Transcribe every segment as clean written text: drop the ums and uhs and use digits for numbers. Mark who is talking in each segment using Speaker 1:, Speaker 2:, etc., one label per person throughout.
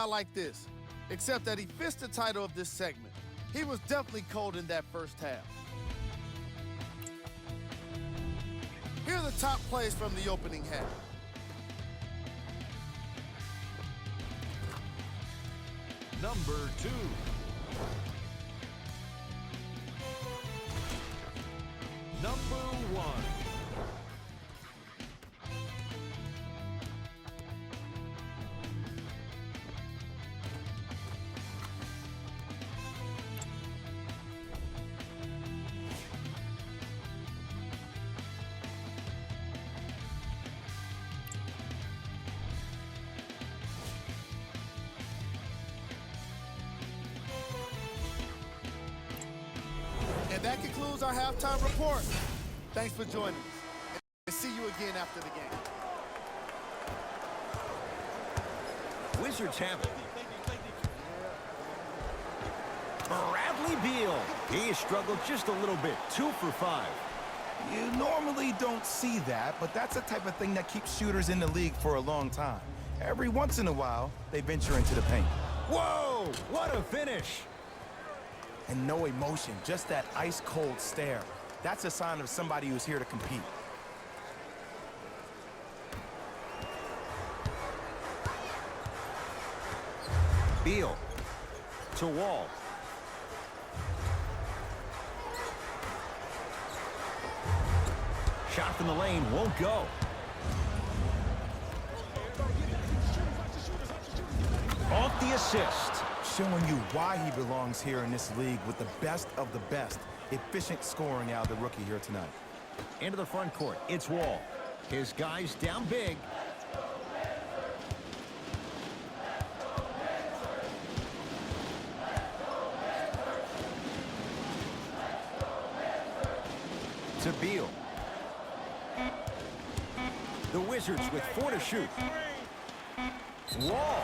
Speaker 1: like this, except that he fits the title of this segment. He was definitely cold in that first half. Here are the top plays from the opening half.
Speaker 2: Number 2. Number 1.
Speaker 1: And that concludes our halftime report. Thanks for joining us, and see you again after the game.
Speaker 2: Wizards have it. Bradley Beal. He has struggled just a little bit. 2 for 5.
Speaker 3: You normally don't see that, but that's the type of thing that keeps shooters in the league for a long time. Every once in a while, they venture into the paint.
Speaker 2: Whoa! What a finish!
Speaker 3: And no emotion, just that ice-cold stare. That's a sign of somebody who's here to compete.
Speaker 2: Beal to Wall. Shot from the lane won't go. Off the assist.
Speaker 3: Showing you why he belongs here in this league with the best of the best. Efficient scoring out of the rookie here tonight.
Speaker 2: Into the front court, it's Wall. His guys down big. To Beal. The Wizards with 4 to shoot. Wall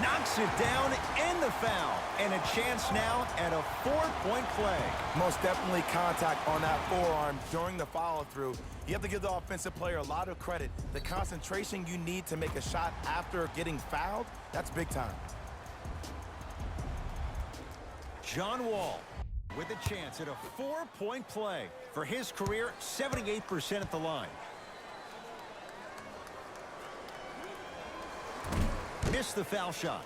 Speaker 2: knocks it down and the foul. And a chance now at a 4-point play.
Speaker 3: Most definitely contact on that forearm during the follow-through. You have to give the offensive player a lot of credit. The concentration you need to make a shot after getting fouled, that's big time.
Speaker 2: John Wall with a chance at a 4-point play. For his career, 78% at the line. Missed the foul shot.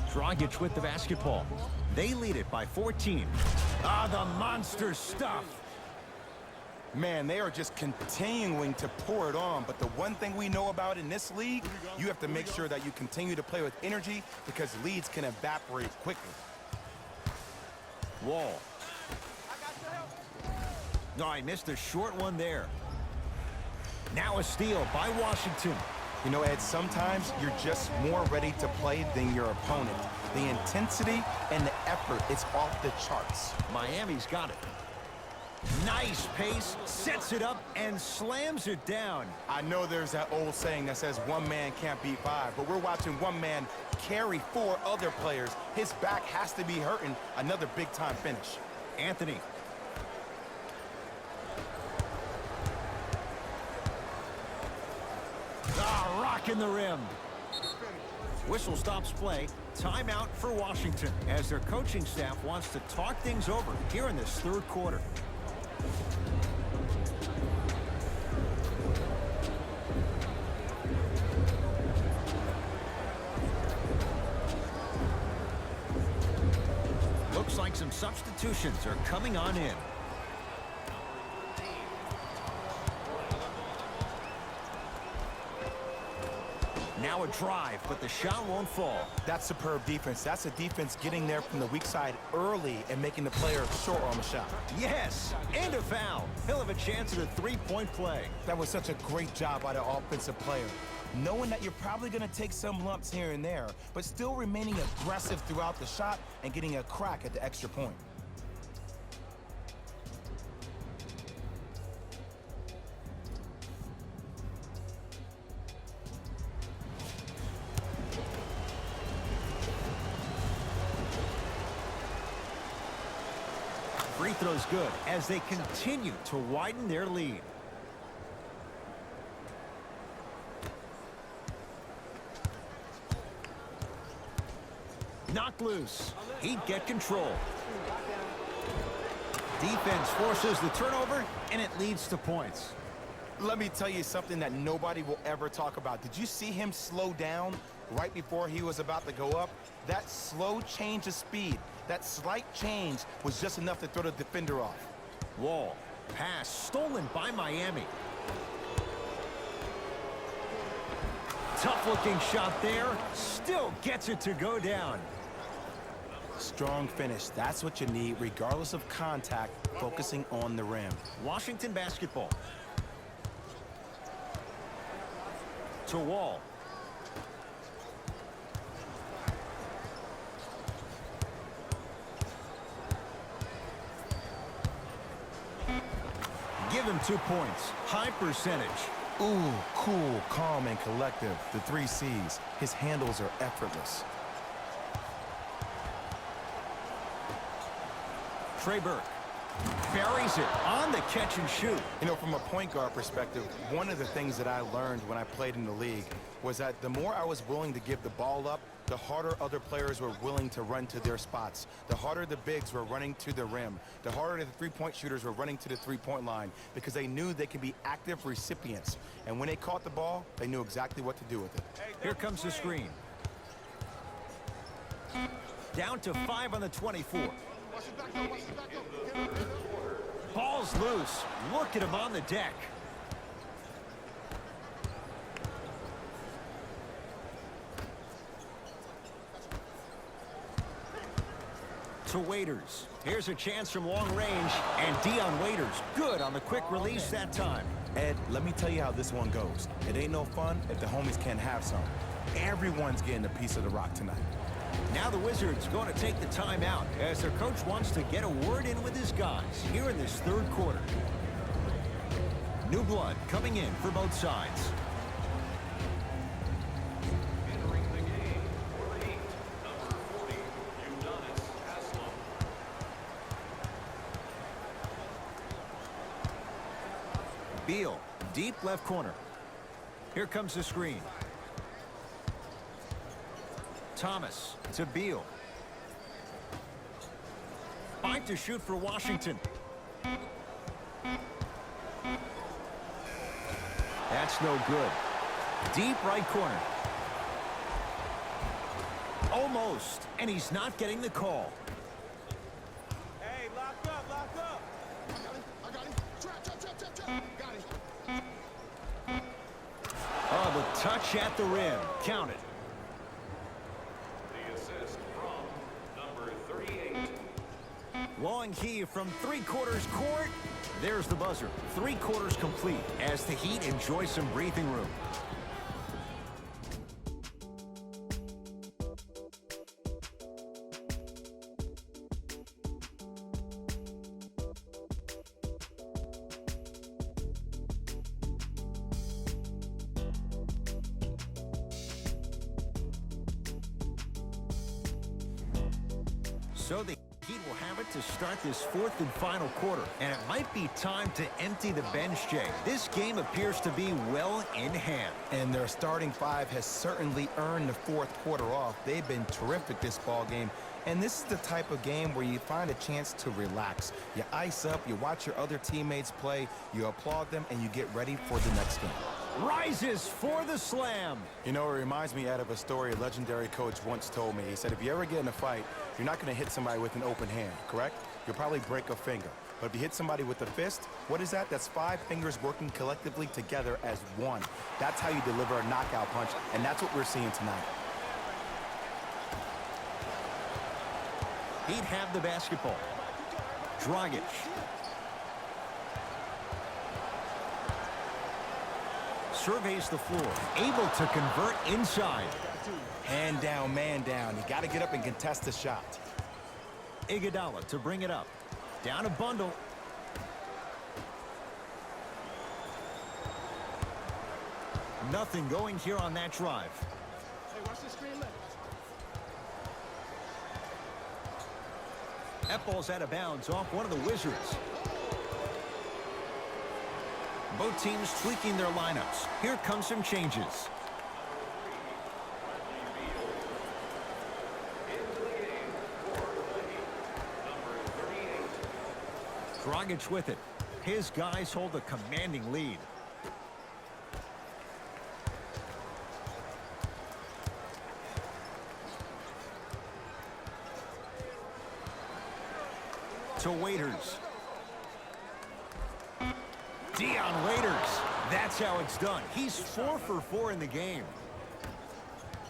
Speaker 2: Dragic with the basketball. They lead it by 14. Ah, the monster stuff.
Speaker 3: Man, they are just continuing to pour it on. But the one thing we know about in this league, you have to make sure that you continue to play with energy because leads can evaporate quickly.
Speaker 2: Wall. No, I missed a short one there. Now a steal by Washington.
Speaker 3: You know, Ed, sometimes you're just more ready to play than your opponent. The intensity and the effort, it's off the charts.
Speaker 2: Miami's got it. Nice pace, sets it up, and slams it down.
Speaker 3: I know there's that old saying that says one man can't beat 5, but we're watching one man carry 4 other players. His back has to be hurting. Another big-time finish.
Speaker 2: Anthony. Ah, rocking the rim. Whistle stops play. Timeout for Washington as their coaching staff wants to talk things over here in this 3rd quarter. Looks like some substitutions are coming on in. Now a drive, but the shot won't fall.
Speaker 3: That's superb defense. That's a defense getting there from the weak side early and making the player short on the shot.
Speaker 2: Yes, and a foul. He'll have a chance at a 3-point play.
Speaker 3: That was such a great job by the offensive player. Knowing that you're probably going to take some lumps here and there, but still remaining aggressive throughout the shot and getting a crack at the extra point.
Speaker 2: Free throw's good as they continue to widen their lead. Knocked loose. He'd get control. Defense forces the turnover, and it leads to points.
Speaker 3: Let me tell you something that nobody will ever talk about. Did you see him slow down right before he was about to go up? That slow change of speed, that slight change was just enough to throw the defender off.
Speaker 2: Wall. Pass stolen by Miami. Tough-looking shot there. Still gets it to go down.
Speaker 3: Strong finish. That's what you need, regardless of contact, focusing on the rim.
Speaker 2: Washington basketball. To Wall. Give him 2 points. High percentage.
Speaker 3: Ooh, cool, calm, and collective. The 3 C's. His handles are effortless.
Speaker 2: Trey Burke buries it on the catch and shoot.
Speaker 3: You know, from a point guard perspective, one of the things that I learned when I played in the league was that the more I was willing to give the ball up, the harder other players were willing to run to their spots. The harder the bigs were running to the rim. The harder the three-point shooters were running to the three-point line because they knew they could be active recipients. And when they caught the ball, they knew exactly what to do with it.
Speaker 2: Here comes the screen. Down to 5 on the 24. Ball's loose. Look at him on the deck. To Waiters. Here's a chance from long range, and Dion Waiters good on the quick release that time.
Speaker 3: Ed, let me tell you how this one goes. It ain't no fun if the homies can't have some. Everyone's getting a piece of the rock tonight.
Speaker 2: Now the Wizards going to take the timeout as their coach wants to get a word in with his guys here in this third quarter. New blood coming in for both sides.
Speaker 4: Entering the game, number 8, number 40, Udonis Haslem.
Speaker 2: Beal, deep left corner. Here comes the screen. Thomas to Beal. 5 to shoot for Washington. That's no good. Deep right corner. Almost, and he's not getting the call.
Speaker 5: Hey, lock up, lock up.
Speaker 1: I got him. Trap. Got him.
Speaker 2: Oh, the touch at the rim. Count it.
Speaker 4: The assist from number 38.
Speaker 2: Long heave from three-quarters court. There's the buzzer. 3 quarters complete as the Heat enjoy some breathing room. So the Heat will have it to start this 4th and final quarter. And it might be time to empty the bench, Jay. This game appears to be well in hand.
Speaker 3: And their starting 5 has certainly earned the 4th quarter off. They've been terrific this ball game. And this is the type of game where you find a chance to relax. You ice up, you watch your other teammates play, you applaud them, and you get ready for the next game.
Speaker 2: Rises for the slam.
Speaker 3: You know, it reminds me of a story a legendary coach once told me. He said, if you ever get in a fight, you're not going to hit somebody with an open hand, correct? You'll probably break a finger. But if you hit somebody with a fist, what is that? That's 5 fingers working collectively together as one. That's how you deliver a knockout punch, and that's what we're seeing tonight.
Speaker 2: He'd have the basketball. Dragic. Surveys the floor. Able to convert inside.
Speaker 3: Hand down, man down. You got to get up and contest the shot.
Speaker 2: Iguodala to bring it up. Down a bundle. Nothing going here on that drive.
Speaker 5: Hey, watch the screen left.
Speaker 2: That ball's out of bounds off one of the Wizards. Both teams tweaking their lineups. Here come some changes.
Speaker 4: Into the
Speaker 2: Dragic with it. His guys hold a commanding lead. To Waiters. Dion Waiters. That's how it's done. He's 4 for 4 in the game.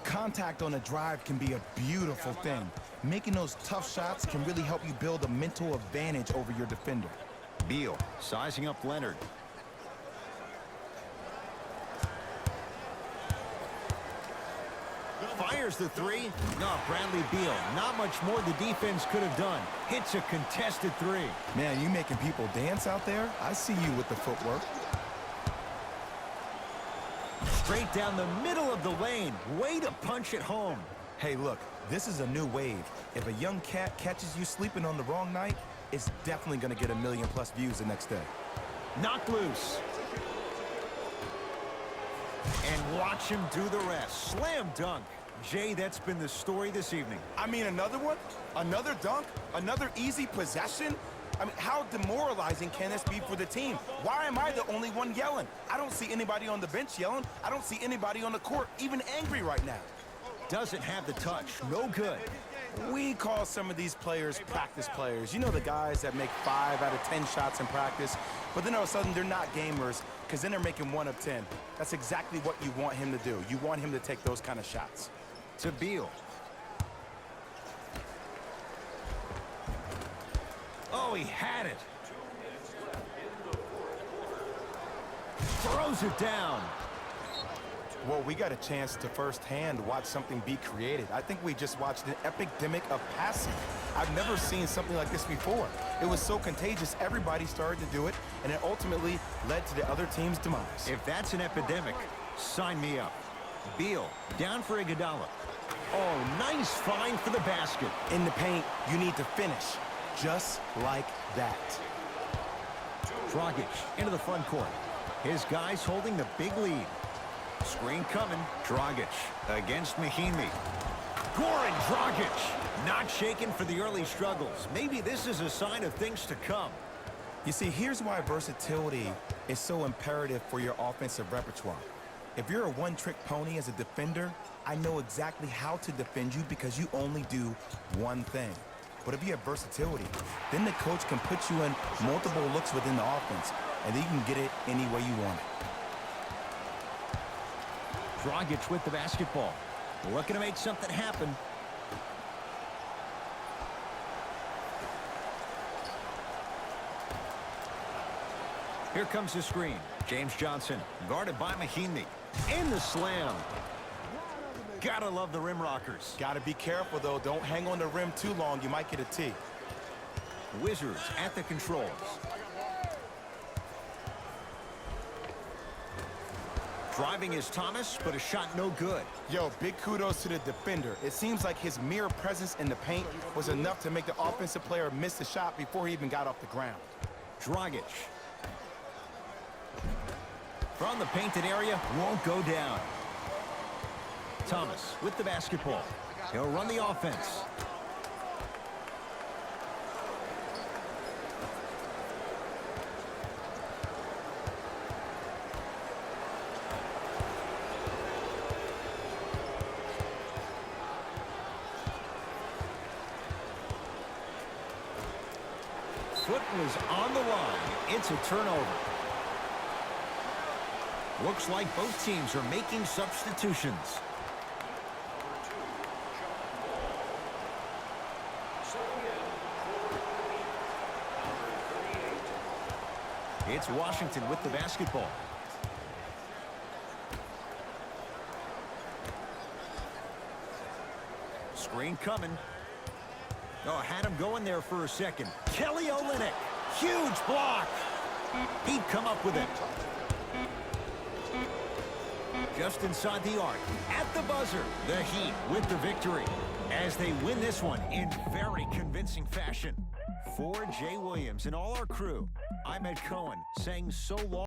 Speaker 3: Contact on a drive can be a beautiful thing. Making those tough shots can really help you build a mental advantage over your defender.
Speaker 2: Beal sizing up Leonard. Fires the three. No, Bradley Beal. Not much more the defense could have done. Hits a contested three.
Speaker 3: Man, you making people dance out there? I see you with the footwork.
Speaker 2: Straight down the middle of the lane. Way to punch it home.
Speaker 3: Hey, look, this is a new wave. If a young cat catches you sleeping on the wrong night, it's definitely going to get 1 million+ views the next day.
Speaker 2: Knocked loose. And watch him do the rest. Slam dunk. Jay, that's been the story this evening.
Speaker 3: I mean, another one? Another dunk? Another easy possession? I mean, how demoralizing can this be for the team? Why am I the only one yelling? I don't see anybody on the bench yelling. I don't see anybody on the court even angry right now.
Speaker 2: Doesn't have the touch. No good.
Speaker 3: We call some of these players practice players. You know, the guys that make 5 out of 10 shots in practice, but then all of a sudden they're not gamers because then they're making 1 of 10. That's exactly what you want him to do. You want him to take those kind of shots.
Speaker 2: To Beal. Oh, he had it. Throws it down.
Speaker 3: Well, we got a chance to firsthand watch something be created. I think we just watched an epidemic of passing. I've never seen something like this before. It was so contagious, everybody started to do it, and it ultimately led to the other team's demise.
Speaker 2: If that's an epidemic, sign me up. Beal, down for Iguodala. Oh, nice find for the basket.
Speaker 3: In the paint, you need to finish, just like that.
Speaker 2: Dragic into the front court. His guys holding the big lead. Screen coming. Dragic against Mahinmi. Goran Dragic not shaken for the early struggles. Maybe this is a sign of things to come.
Speaker 3: You see, here's why versatility is so imperative for your offensive repertoire. If you're a one-trick pony as a defender, I know exactly how to defend you because you only do one thing. But if you have versatility, then the coach can put you in multiple looks within the offense, and then you can get it any way you want it.
Speaker 2: Dragic with the basketball. Looking to make something happen. Here comes the screen. James Johnson guarded by Mahinmi. And the slam. Gotta love the rim rockers.
Speaker 3: Gotta be careful, though. Don't hang on the rim too long. You might get a tee.
Speaker 2: Wizards at the controls. Driving is Thomas, but a shot no good.
Speaker 3: Yo, big kudos to the defender. It seems like his mere presence in the paint was enough to make the offensive player miss the shot before he even got off the ground.
Speaker 2: Dragic. From the painted area, won't go down. Thomas with the basketball. He'll run the offense. Foot was on the line. It's a turnover. Looks like both teams are making substitutions. It's Washington with the basketball. Screen coming. Oh, had him going there for a second. Kelly Olynyk, huge block. He'd come up with it. Just inside the arc, at the buzzer, the Heat with the victory as they win this one in very convincing fashion. For Jay Williams and all our crew, I'm Ed Cohen saying so long.